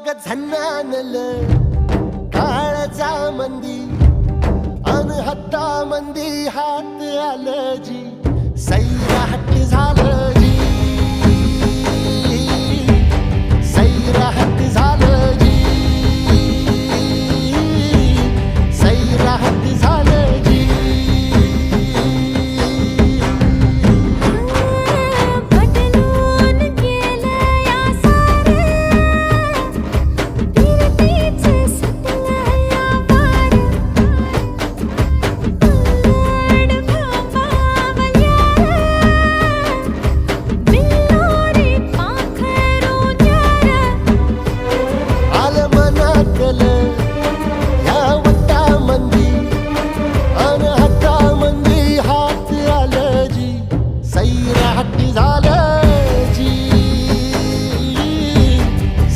ग झन्नानल काळजा मंदी अन हत्ता मंदी हात आलं जी सैराट झालं जी सैराट